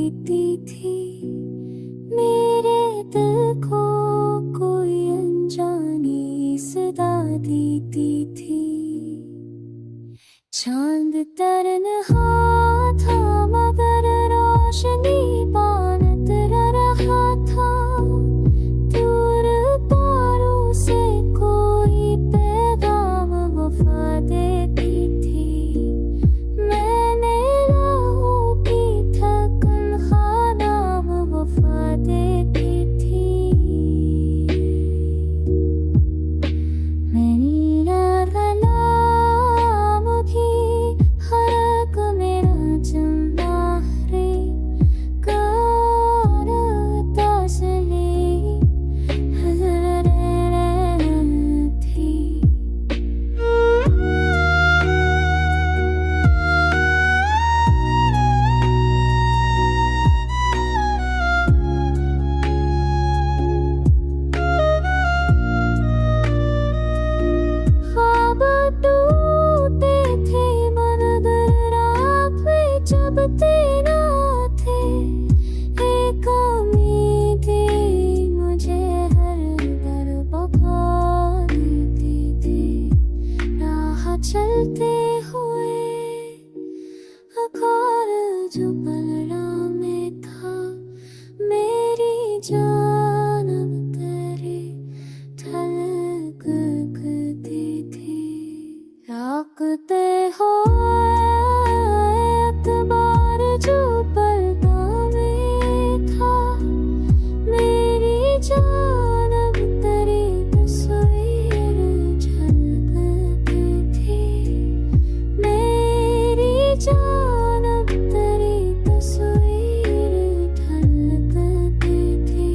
देती थी। मेरे दिल को कोई अनजानी सदा देती थी। चांद तरनहा था मगर रोशनी बानत रहा था। दूर तारों से कोई पैगाम वफा देती थी। मैंने राहों की थकन ख्वाब वफा देती थी। मेरी गलाम की हरक मेरा चंदा रे करता चली हज़र थी। ख्वाब टूटे थे मर्द रात में जबते ना थे। एक उम्मीद थी मुझे हर दर बखा देती थी। राह चलते हुए अखार जो पलड़ा में था। मेरी जानब तेरे धड़कती थी। राकते हो एतबार जो पर्दा में था। मेरी जानब तेरी तस्वीर झलकती थी। मेरी जानब तेरी तस्वीर झलकती थी।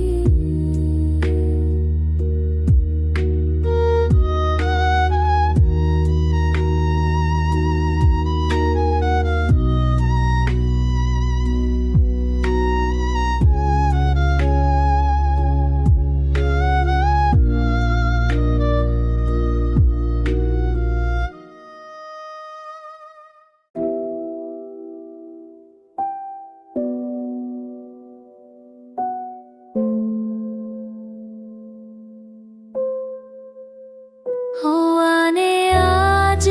हुआ ने आज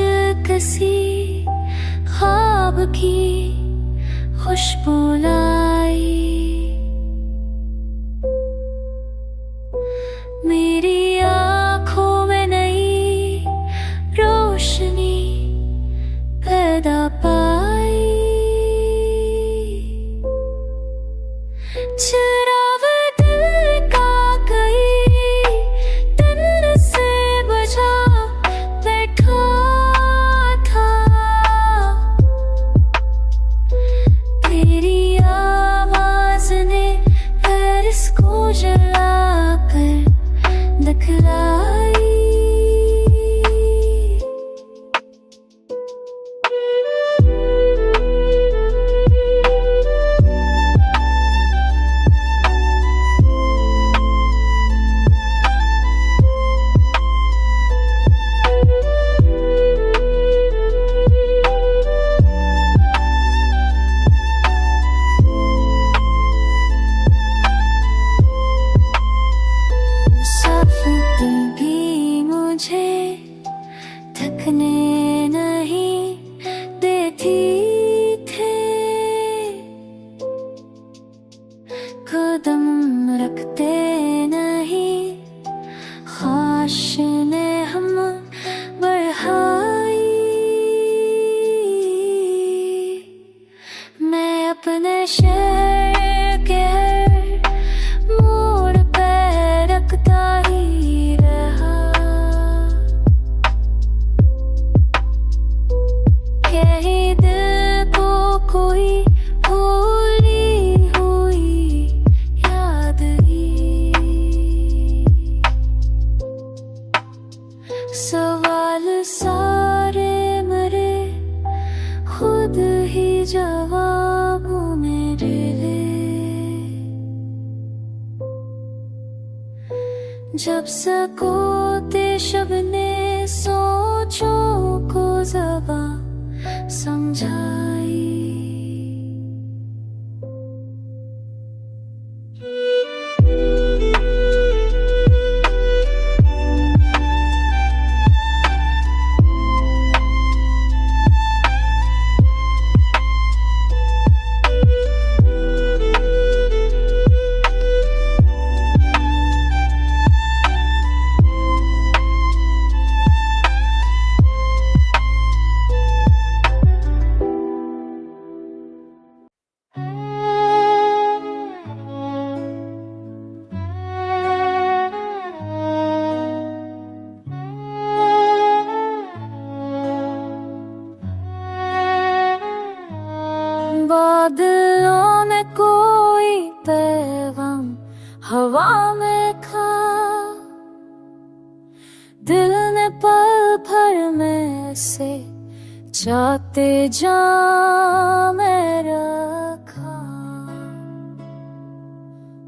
किसी ख्वाब की खुशबू लाई। मेरी आँखों में नई रोशनी पैदा पाई। चिराग दिल का कई दिन से बुझा बैठा था। तेरी आवाज ने फिर इसको जलाकर दिखलाई। थकने नहीं देती थे। कदम रखते नहीं ख्वाहिश ने हम बढ़ाई। मैं अपने शहर के हर मोड़ पे रखता ही रहा। यही दिल को कोई भूली हुई याद ही। सवाल सारे मेरे खुद ही जवाब मेरे लिए। जब सकोते शब ने सोचों को ज़बां समझाई। जाते जा मैं रखा।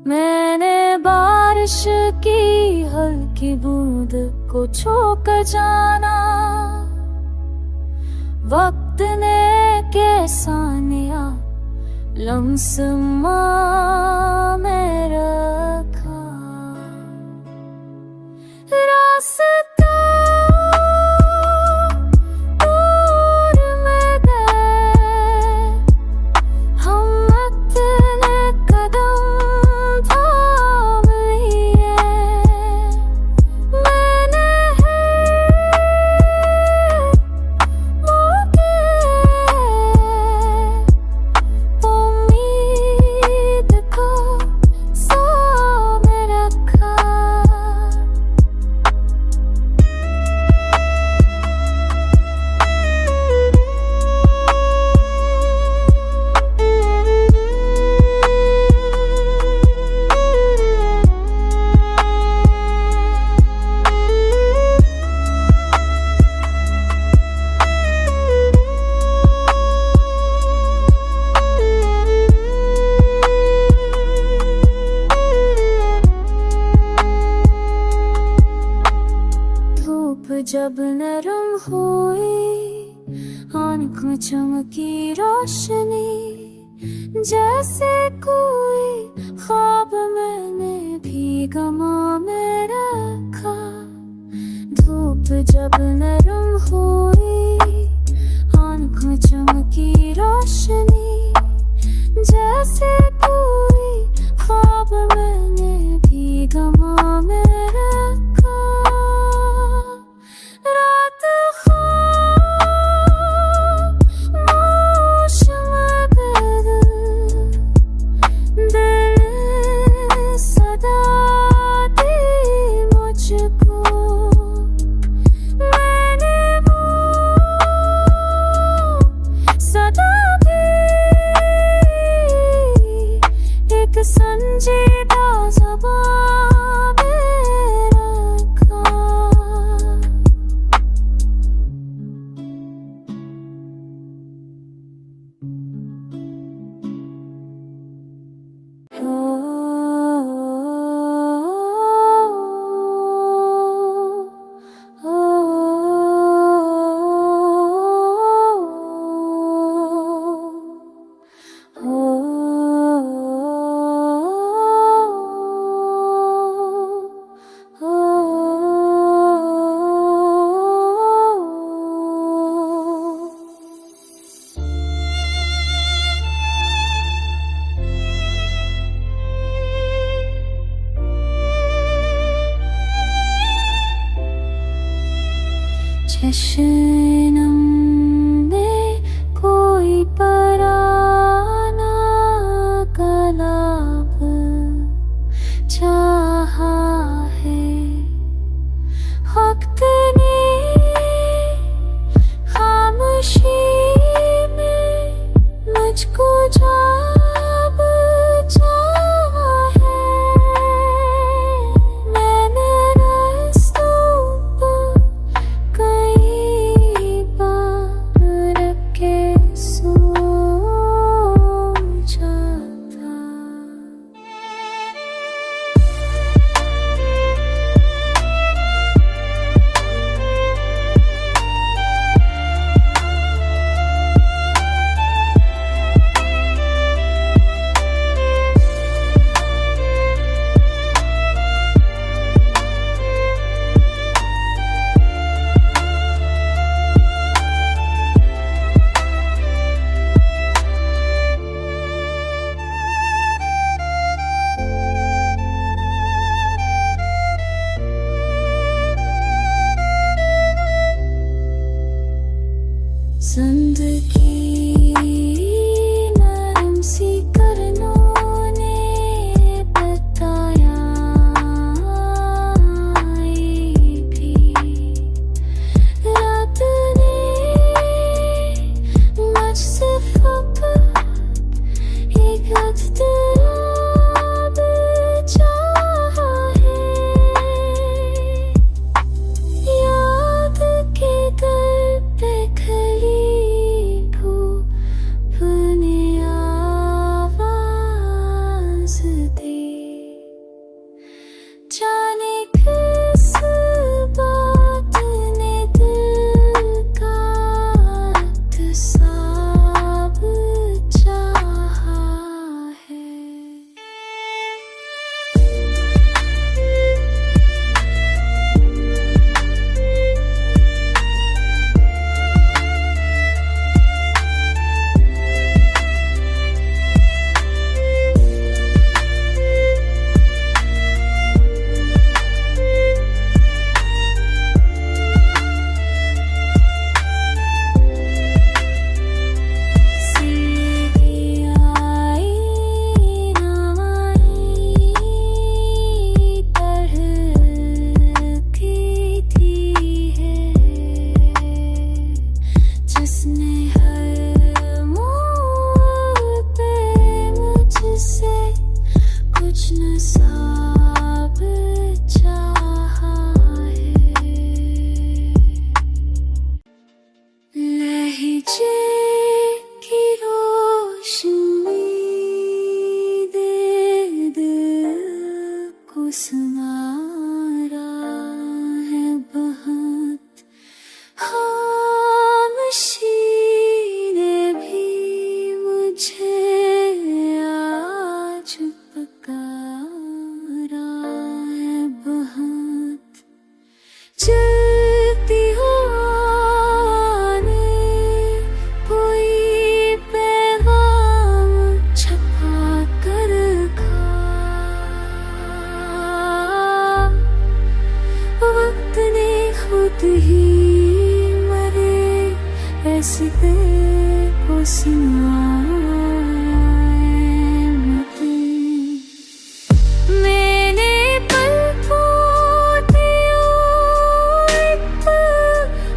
मैंने बारिश की हल्की बूंद को छूकर जाना, वक्त ने कैसा नया लम्समा में रखा। रास्ता दूर में गए हम, अपने कदम थाम लिए। मैंने मौके उम्मीद को सामने रखा। जब नरम हुई आँख में चमकी रोशनी, जैसे कोई ख्वाब मैंने भी गमा में रखा। धूप जब नरम हुई आँख में चमकी रोशनी, जैसे कोई ख्वाब मैंने भी गमा में रखा। रात खामोश में बदल, दिल सदा दी मुझको। मैंने वो सदा भी एक संजीदा ज़बान में रखा। जश्नम में कोई पराना कलाब चाहा है। वक्त ने खामोशी में मुझको जाब चाहा है। मैंने रास्तों पर कई बार रख के सोचा था। जिंदगी नरम सी करनों ने बताया भी। रात ने मुझसे एक अख्तराब चाहा है। याद के दर पे खली खामोशी ने भी मुझे आज पुकारा है बहुत। चलती हो आने कोई पैगाम छपा कर खा। वक्त ने खुद ही मरे ऐसी को सुनाए मुझे। मैंने पल एक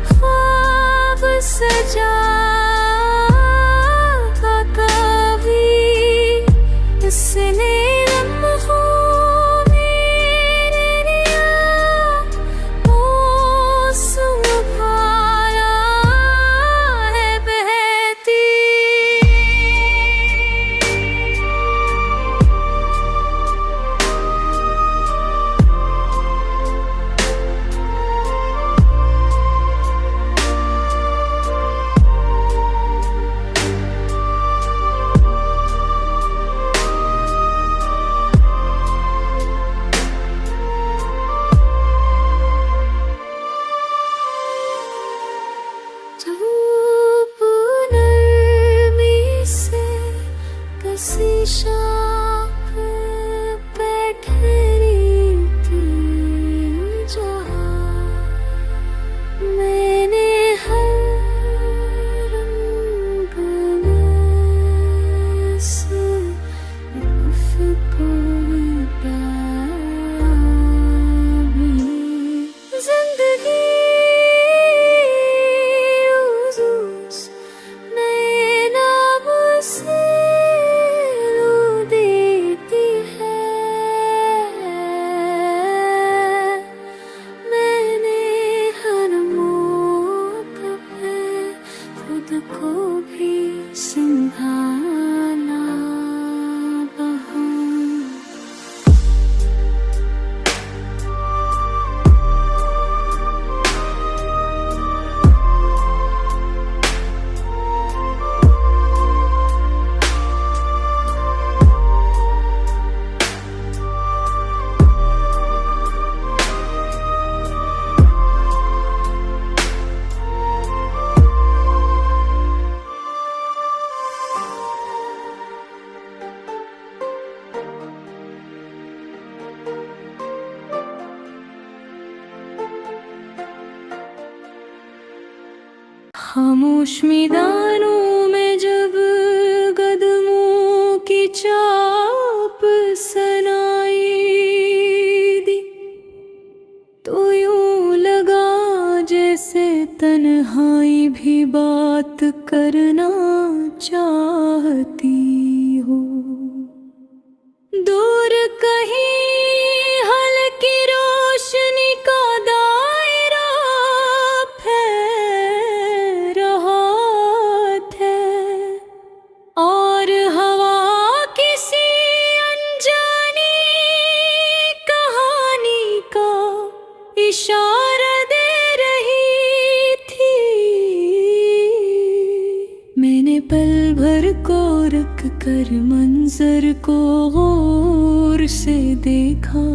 ख्वाब सजा कभी इसने लम्हों शाख पे ठहरी थी जहाँ। मैंने हर रंग में से उसको पाया भी। जिंदगी उस नए नाम से को भी संभाला बहुत। खामोश मैदानों में जब कदमों की चाप सनाई दी, तो यूं लगा जैसे तन्हाई भी बात करना चाहती हो। दूर कहीं हल्की रोशनी का दायरा फैल रहा था, और हवा किसी अनजानी कहानी का इशारा दे रही थी। मैंने पल भर को रख कर मंजर को गौर से देखा।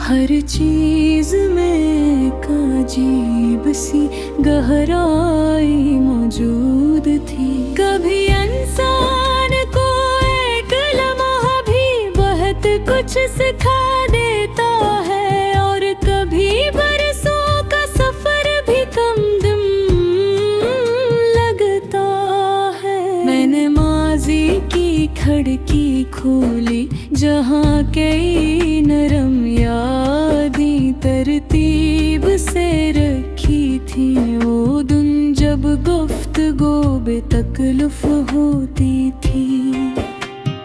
हर चीज में एक अजीब सी गहराई मौजूद थी। कभी इंसान को एक लम्हा भी बहुत कुछ सिखा देता है, और कभी बरसों का सफर भी कम दम लगता है। मैंने माजी की खिड़की खोली जहाँ कई नरम यादें तरतीब से रखी थी। वो दिन जब गुफ्तगू बेतकल्लुफ़ होती थी,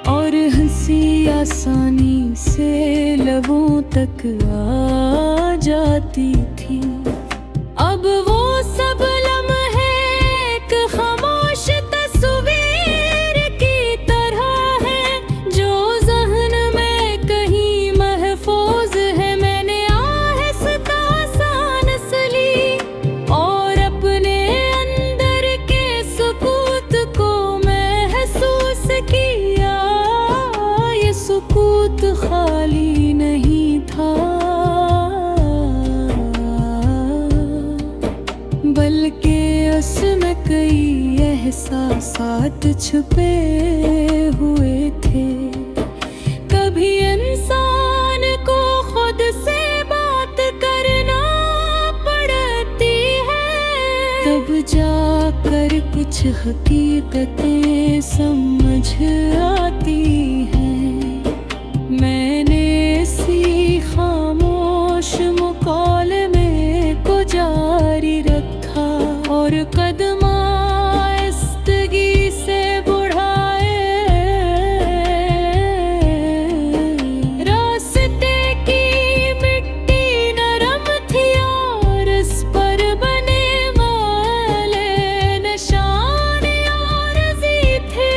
और हंसी आसानी से लबों तक आ जाती थी। अब वो सब लम्हे एक खामोश तस्वीर की तरह है, जो ज़हन में कहीं महफूज है। मैंने आहिस्ता सांस ली और बस में कई एहसासात छुपे हुए थे। कभी इंसान को खुद से बात करना पड़ती है, तब जाकर कुछ हकीकतें समझ आती हैं। मैंने इसी खामोश मुकालमे को जारी रखा और कदम आहिस्तगी से बढ़ाए। रास्ते की मिट्टी नरम थी और इस पर बने वाले निशान आरज़ी थे।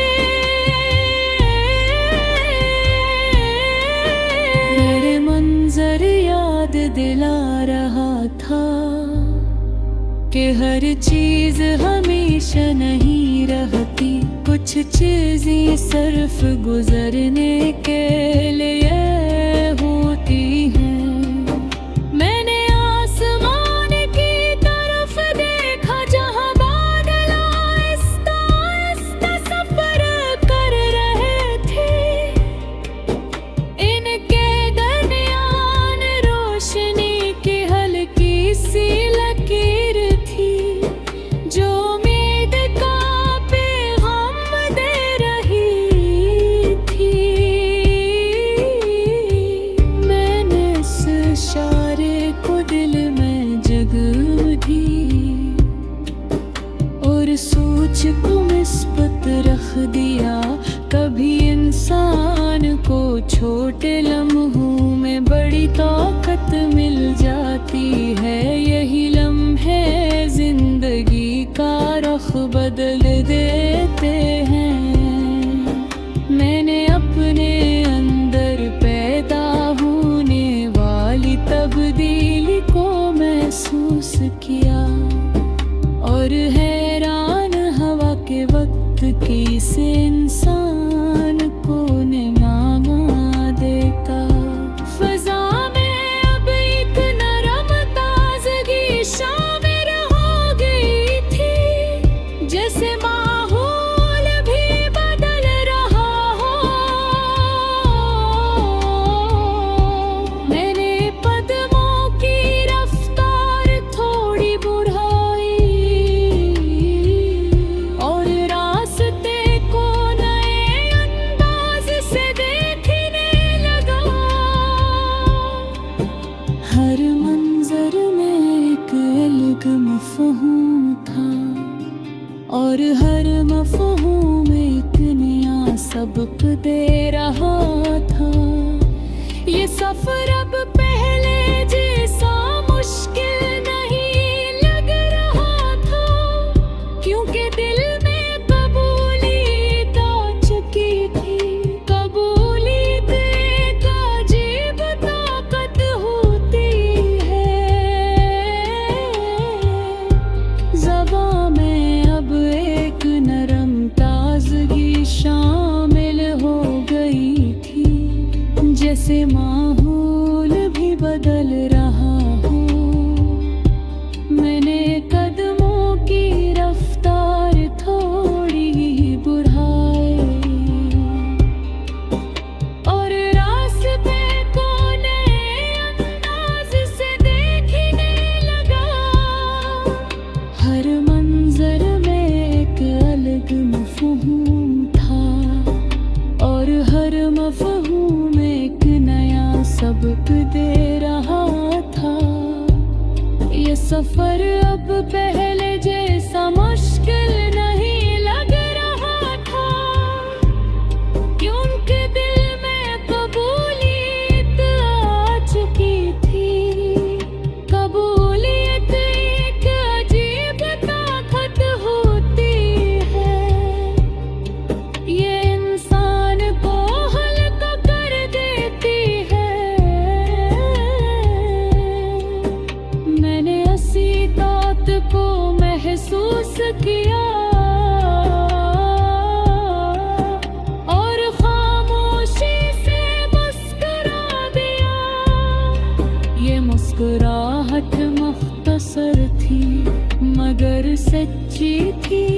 मेरे मंजर याद दिला रहा था कि हर चीज हमेशा नहीं रहती, कुछ चीजें सिर्फ गुजरने के लिए होती हैं। मैंने आसमान की तरफ देखा जहां बादल आहिस्ता आहिस्ता सफर कर रहे थे। इनके दरमियान रोशनी की हल्की सी लकीर थी, जो उम्मीद का पैगाम दे रही थी। मैंने इस इशारे को दिल में जगह दी और सोच को निस्बत रख दिया। कभी इंसान को छोटे लम्हों में बड़ी ताकत मिल जाती है। यही लम्हे जिंदगी का रुख बदल देते हैं। मैंने अपने अंदर पैदा होने वाली तब्दीली को महसूस किया और हैरान हवा के वक्त की से इंसान को निगाह देता। फजा में अब एक नरम ताजगी शामिल हो गई थी, जैसे माहौल भी बदल रहा हो। मैंने कदमों की रफ्तार थोड़ी बढ़ाई और रास्ते को नए अंदाज से देखने लगा। हर मंजर में एक अलग मफ़हूम था और हर मफ़हूम एक नया सबक दे रहा था। ये सफर अब पहले जैसा मुश्किल नहीं लग रहा था, क्योंकि दिल में कबूलियत आ चुकी थी। कबूलियत एक अजीब ताकत होती है। ज़बां में अब एक नरम ताजगी शामिल हो गई थी, जैसे माहौल भी बदल रहा हो। मैंने कदमों की रफ्तार थोड़ी बढ़ाई और रास्ते को नए अंदाज से देखने लगा। हर मंजर में एक अलग मफ़हूम था और हर मफ़हूम एक नया सबक दे रहा था। ये सफर अब पहले जैसा मुश्किल नहीं लग रहा था, क्योंकि दिल में कबूलियत आ चुकी थी। कबूलियत एक अजीब ताकत होती है। ये इंसान को हल्का कर देती है। मैंने इसी ताकत को महसूस किया और खामोशी से मुस्कुरा दिया। ये मुस्कुराहट मुख्तसर थी मगर सच्ची थी।